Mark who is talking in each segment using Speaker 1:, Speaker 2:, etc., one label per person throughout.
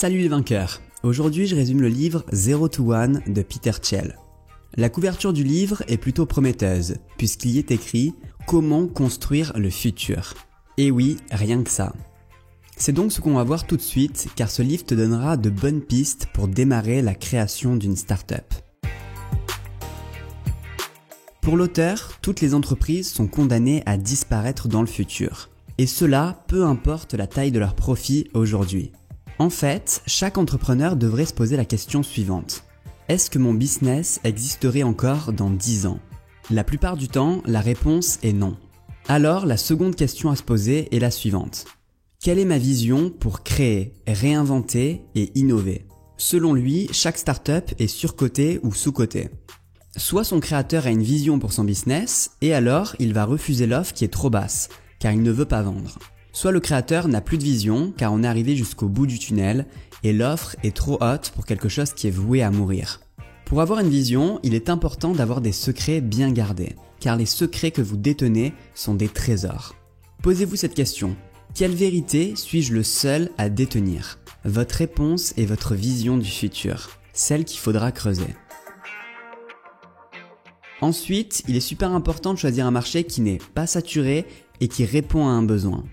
Speaker 1: Salut les vainqueurs! Aujourd'hui je résume le livre Zero to One de Peter Thiel. La couverture du livre est plutôt prometteuse, puisqu'il y est écrit « Comment construire le futur ». Et oui, rien que ça. C'est donc ce qu'on va voir tout de suite, car ce livre te donnera de bonnes pistes pour démarrer la création d'une start-up. Pour l'auteur, toutes les entreprises sont condamnées à disparaître dans le futur. Et cela, peu importe la taille de leur profit aujourd'hui. En fait, chaque entrepreneur devrait se poser la question suivante. Est-ce que mon business existerait encore dans 10 ans? La plupart du temps, la réponse est non. Alors, la seconde question à se poser est la suivante. Quelle est ma vision pour créer, réinventer et innover? Selon lui, chaque startup est surcotée ou sous-cotée. Soit son créateur a une vision pour son business, et alors il va refuser l'offre qui est trop basse, car il ne veut pas vendre. Soit le créateur n'a plus de vision, car on est arrivé jusqu'au bout du tunnel, et l'offre est trop haute pour quelque chose qui est voué à mourir. Pour avoir une vision, il est important d'avoir des secrets bien gardés, car les secrets que vous détenez sont des trésors. Posez-vous cette question. Quelle vérité suis-je le seul à détenir? Votre réponse est votre vision du futur, celle qu'il faudra creuser. Ensuite, il est super important de choisir un marché qui n'est pas saturé et qui répond à un besoin.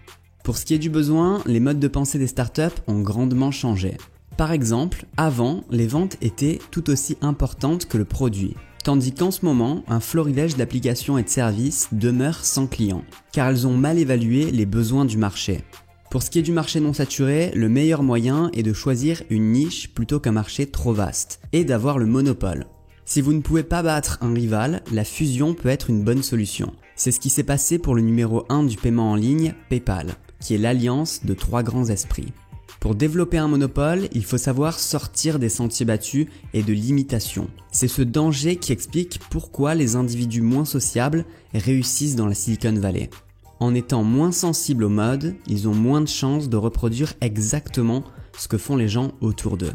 Speaker 1: Pour ce qui est du besoin, les modes de pensée des startups ont grandement changé. Par exemple, avant, les ventes étaient tout aussi importantes que le produit. Tandis qu'en ce moment, un florilège d'applications et de services demeure sans clients, car elles ont mal évalué les besoins du marché. Pour ce qui est du marché non saturé, le meilleur moyen est de choisir une niche plutôt qu'un marché trop vaste, et d'avoir le monopole. Si vous ne pouvez pas battre un rival, la fusion peut être une bonne solution. C'est ce qui s'est passé pour le numéro 1 du paiement en ligne, PayPal, qui est l'alliance de 3 grands esprits. Pour développer un monopole, il faut savoir sortir des sentiers battus et de l'imitation. C'est ce danger qui explique pourquoi les individus moins sociables réussissent dans la Silicon Valley. En étant moins sensibles aux modes, ils ont moins de chances de reproduire exactement ce que font les gens autour d'eux.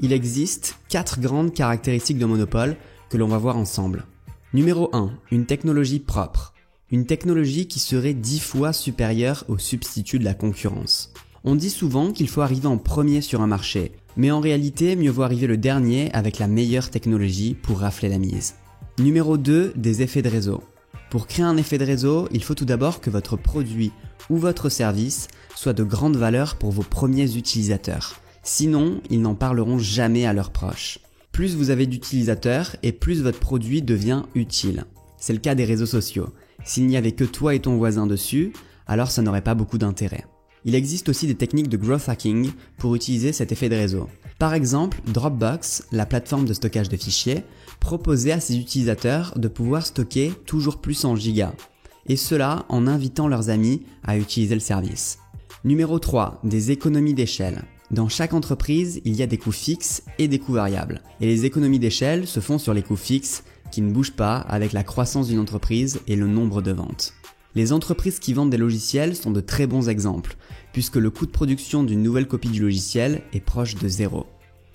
Speaker 1: Il existe 4 grandes caractéristiques de monopole que l'on va voir ensemble. Numéro 1, une technologie propre. Une technologie qui serait 10 fois supérieure au substitut de la concurrence. On dit souvent qu'il faut arriver en premier sur un marché, mais en réalité, mieux vaut arriver le dernier avec la meilleure technologie pour rafler la mise. Numéro 2, des effets de réseau. Pour créer un effet de réseau, il faut tout d'abord que votre produit ou votre service soit de grande valeur pour vos premiers utilisateurs. Sinon, ils n'en parleront jamais à leurs proches. Plus vous avez d'utilisateurs et plus votre produit devient utile. C'est le cas des réseaux sociaux. S'il n'y avait que toi et ton voisin dessus, alors ça n'aurait pas beaucoup d'intérêt. Il existe aussi des techniques de growth hacking pour utiliser cet effet de réseau. Par exemple, Dropbox, la plateforme de stockage de fichiers, proposait à ses utilisateurs de pouvoir stocker toujours plus en gigas. Et cela en invitant leurs amis à utiliser le service. Numéro 3, des économies d'échelle. Dans chaque entreprise, il y a des coûts fixes et des coûts variables. Et les économies d'échelle se font sur les coûts fixes qui ne bougent pas avec la croissance d'une entreprise et le nombre de ventes. Les entreprises qui vendent des logiciels sont de très bons exemples, puisque le coût de production d'une nouvelle copie du logiciel est proche de 0.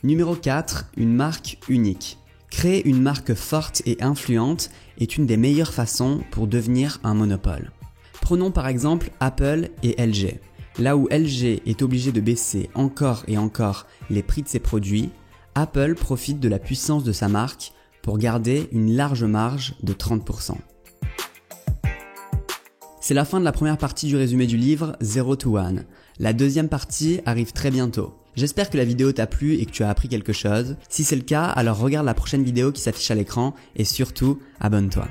Speaker 1: Numéro 4, une marque unique. Créer une marque forte et influente est une des meilleures façons pour devenir un monopole. Prenons par exemple Apple et LG. Là où LG est obligé de baisser encore et encore les prix de ses produits, Apple profite de la puissance de sa marque pour garder une large marge de 30%. C'est la fin de la première partie du résumé du livre Zero to One. La deuxième partie arrive très bientôt. J'espère que la vidéo t'a plu et que tu as appris quelque chose. Si c'est le cas, alors regarde la prochaine vidéo qui s'affiche à l'écran et surtout, abonne-toi.